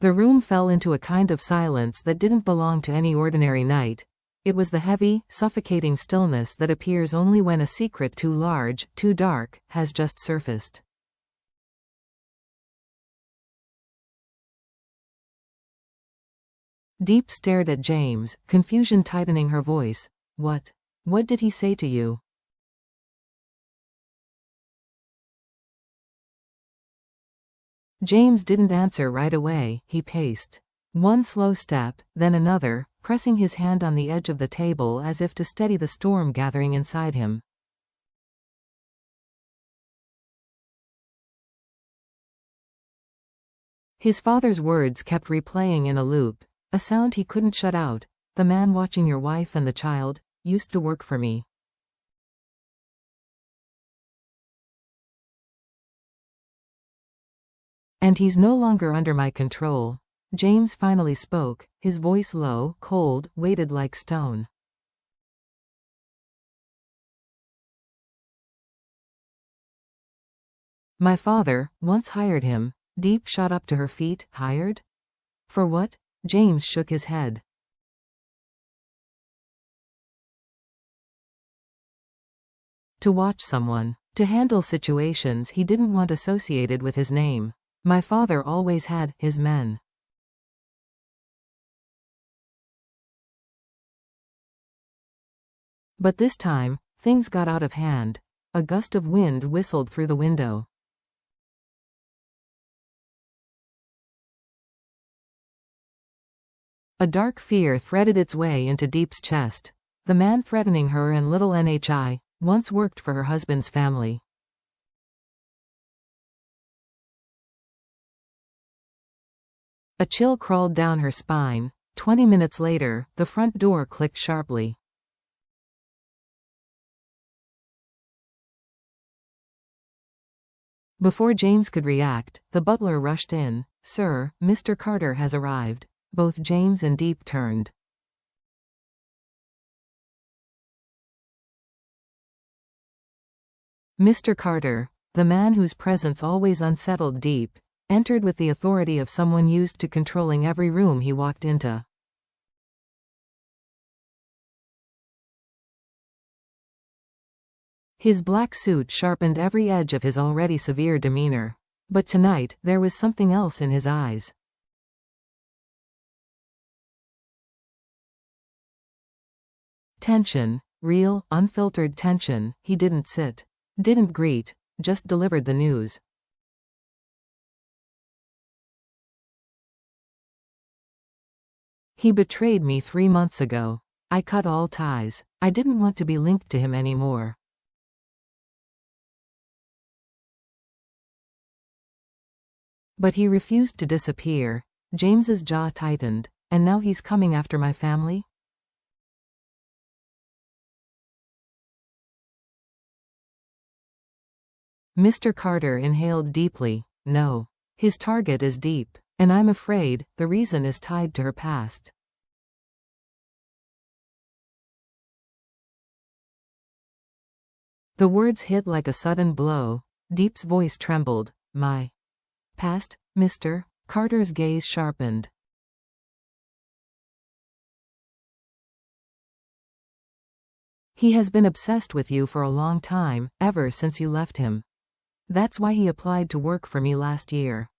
The room fell into a kind of silence that didn't belong to any ordinary night. It was the heavy, suffocating stillness that appears only when a secret too large, too dark, has just surfaced. Deep stared at James, confusion tightening her voice. What did he say to you? James didn't answer right away. He paced. One slow step, then another, pressing his hand on the edge of the table as if to steady the storm gathering inside him. His father's words kept replaying in a loop, a sound he couldn't shut out. The man watching your wife and the child used to work for me. And he's no longer under my control. James finally spoke, his voice low, cold, weighted like stone. My father once hired him. Deep shot up to her feet. Hired? For what? James shook his head. To watch someone. To handle situations he didn't want associated with his name. My father always had his men. But this time, things got out of hand. A gust of wind whistled through the window. A dark fear threaded its way into Deep's chest. The man threatening her and little Nhi once worked for her husband's family. A chill crawled down her spine. 20 minutes later, the front door clicked sharply. Before James could react, the butler rushed in. Sir, Mr. Carter has arrived. Both James and Deep turned. Mr. Carter, the man whose presence always unsettled Deep, entered with the authority of someone used to controlling every room he walked into. His black suit sharpened every edge of his already severe demeanor. But tonight, there was something else in his eyes. Tension, real, unfiltered tension. He didn't sit, didn't greet, just delivered the news. He betrayed me 3 months ago. I cut all ties. I didn't want to be linked to him anymore. But he refused to disappear. James's jaw tightened. And now he's coming after my family? Mr. Carter inhaled deeply. No. His target is Deep. And I'm afraid the reason is tied to her past. The words hit like a sudden blow. Deep's voice trembled. My past, Mr. Carter's gaze sharpened. He has been obsessed with you for a long time, ever since you left him. That's why he applied to work for me last year.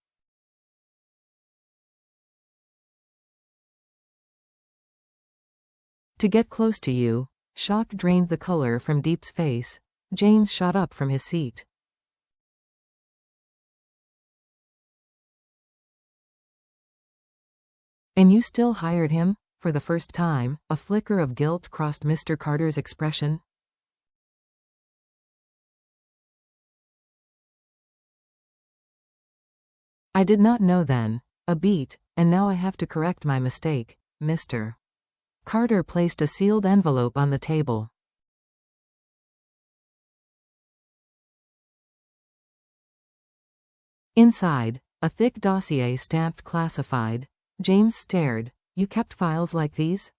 To get close to you. Shock drained the color from Deep's face. James shot up from his seat. And you still hired him? For the first time, a flicker of guilt crossed Mr. Carter's expression. I did not know then. A beat, and now I have to correct my mistake, Mr. Carter placed a sealed envelope on the table. Inside, a thick dossier stamped classified. James stared. You kept files like these?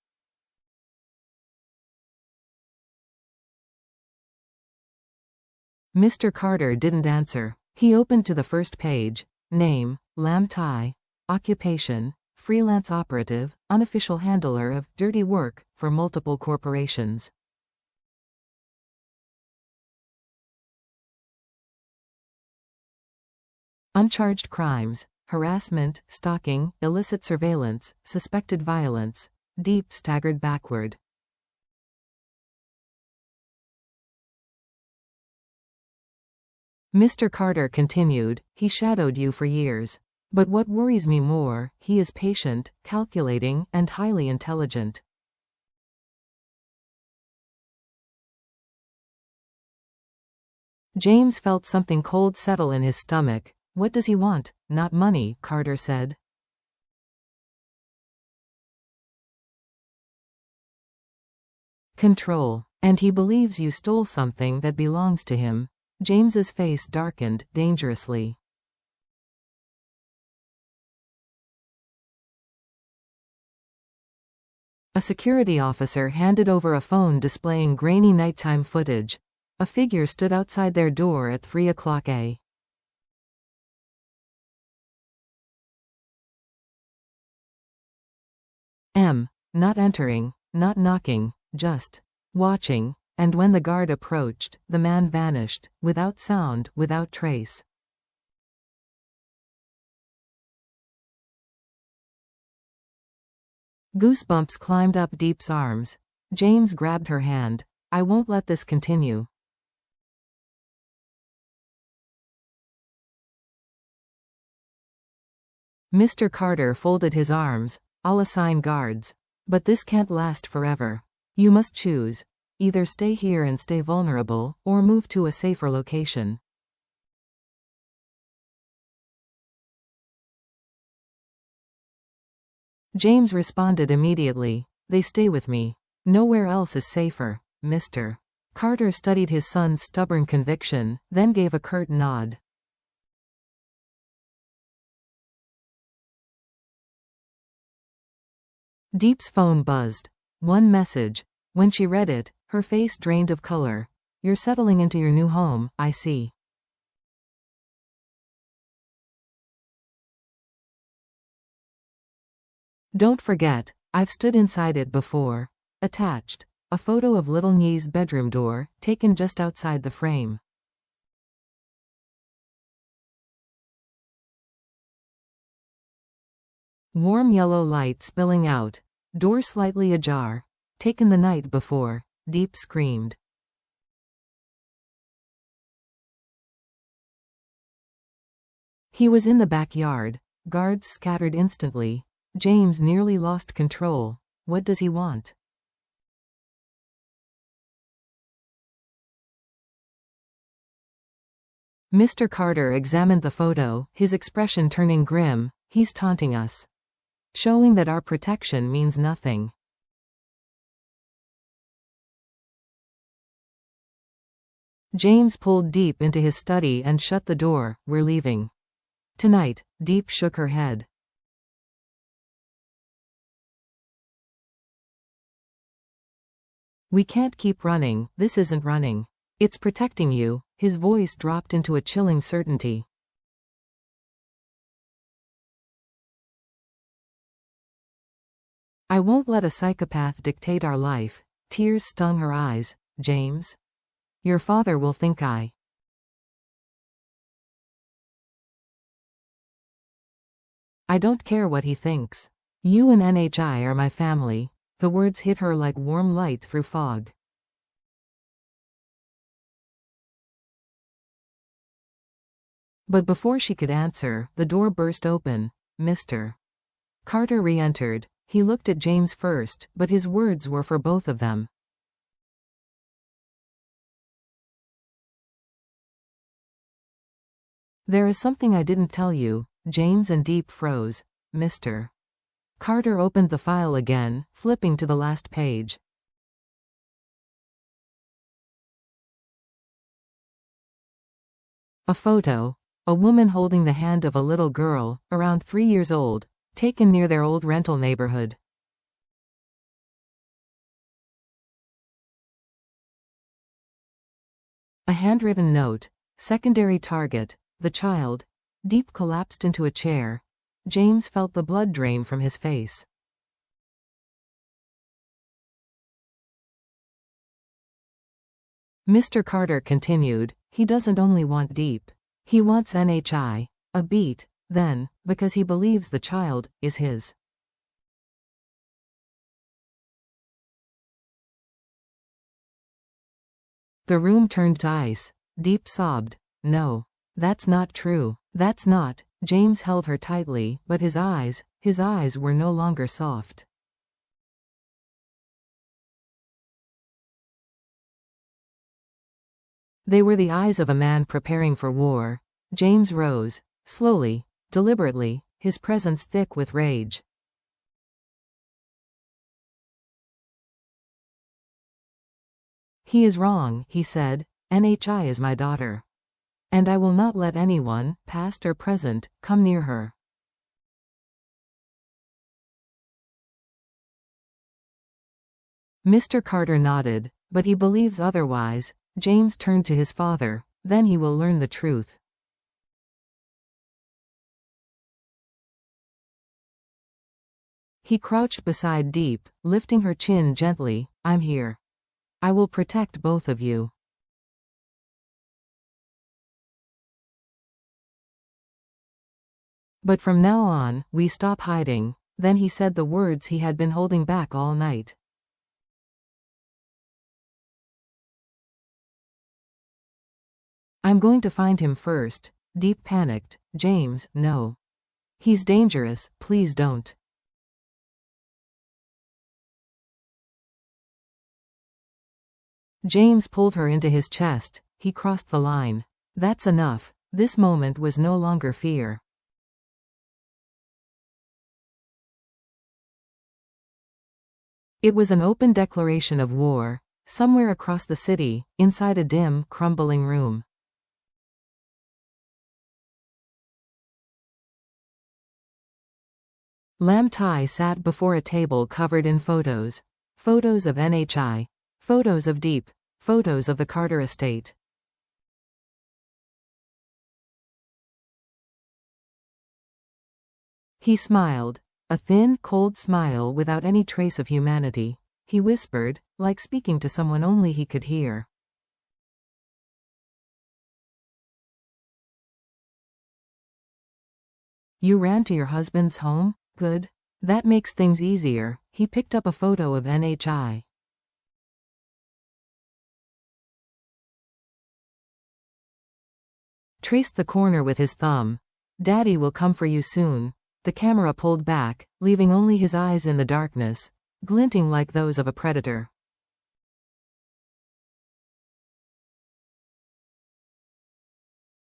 Mr. Carter didn't answer. He opened to the first page. Name, Lam Tai. Occupation: freelance operative, unofficial handler of dirty work for multiple corporations. Uncharged crimes: harassment, stalking, illicit surveillance, suspected violence. Deep staggered backward. Mr. Carter continued, he shadowed you for years. But what worries me more, he is patient, calculating, and highly intelligent. James felt something cold settle in his stomach. What does he want? Not money, Carter said. Control. And he believes you stole something that belongs to him. James's face darkened, dangerously. A security officer handed over a phone displaying grainy nighttime footage. A figure stood outside their door at 3 o'clock a.m. Not entering, not knocking, just watching. And when the guard approached, the man vanished, without sound, without trace. Goosebumps climbed up Deep's arms. James grabbed her hand. I won't let this continue. Mr. Carter folded his arms. I'll assign guards. But this can't last forever. You must choose. Either stay here and stay vulnerable, or move to a safer location. James responded immediately. They stay with me. Nowhere else is safer, Mr. Carter studied his son's stubborn conviction, then gave a curt nod. Deep's phone buzzed. One message. When she read it, her face drained of color. You're settling into your new home, I see. Don't forget, I've stood inside it before. Attached. A photo of little Nye's bedroom door, taken just outside the frame. Warm yellow light spilling out. Door slightly ajar. Taken the night before. Deep screamed. He was in the backyard. Guards scattered instantly. James nearly lost control. What does he want? Mr. Carter examined the photo, his expression turning grim. He's taunting us. Showing that our protection means nothing. James pulled Deep into his study and shut the door. We're leaving. Tonight. Deep shook her head. We can't keep running. This isn't running. It's protecting you. His voice dropped into a chilling certainty. I won't let a psychopath dictate our life. Tears stung her eyes. James? Your father will think I don't care what he thinks. You and NHI are my family. The words hit her like warm light through fog. But before she could answer, the door burst open. Mr. Carter re-entered. He looked at James first, but his words were for both of them. There is something I didn't tell you. James and Deep froze. Mr. Carter opened the file again, flipping to the last page. A photo. A woman holding the hand of a little girl, around 3 years old, taken near their old rental neighborhood. A handwritten note. Secondary target. The child. Deep collapsed into a chair. James felt the blood drain from his face. Mr. Carter continued, he doesn't only want deep. He wants NHI. A beat, then, because he believes the child is his. The room turned to ice. Deep sobbed. No. That's not true. That's not. James held her tightly, but his eyes were no longer soft. They were the eyes of a man preparing for war. James rose, slowly, deliberately, his presence thick with rage. He is wrong, he said. NHI is my daughter. And I will not let anyone, past or present, come near her. Mr. Carter nodded, but he believes otherwise. James turned to his father. Then he will learn the truth. He crouched beside Deep, lifting her chin gently. I'm here. I will protect both of you. But from now on, we stop hiding. Then he said the words he had been holding back all night. I'm going to find him first. Deep panicked. James, no. He's dangerous, please don't. James pulled her into his chest. He crossed the line. That's enough. This moment was no longer fear. It was an open declaration of war, somewhere across the city, inside a dim, crumbling room. Lam Tai sat before a table covered in photos. Photos of NHI. Photos of Deep. Photos of the Carter estate. He smiled. A thin, cold smile without any trace of humanity. He whispered, like speaking to someone only he could hear. You ran to your husband's home? Good. That makes things easier. He picked up a photo of NHI. Traced the corner with his thumb. Daddy will come for you soon. The camera pulled back, leaving only his eyes in the darkness, glinting like those of a predator.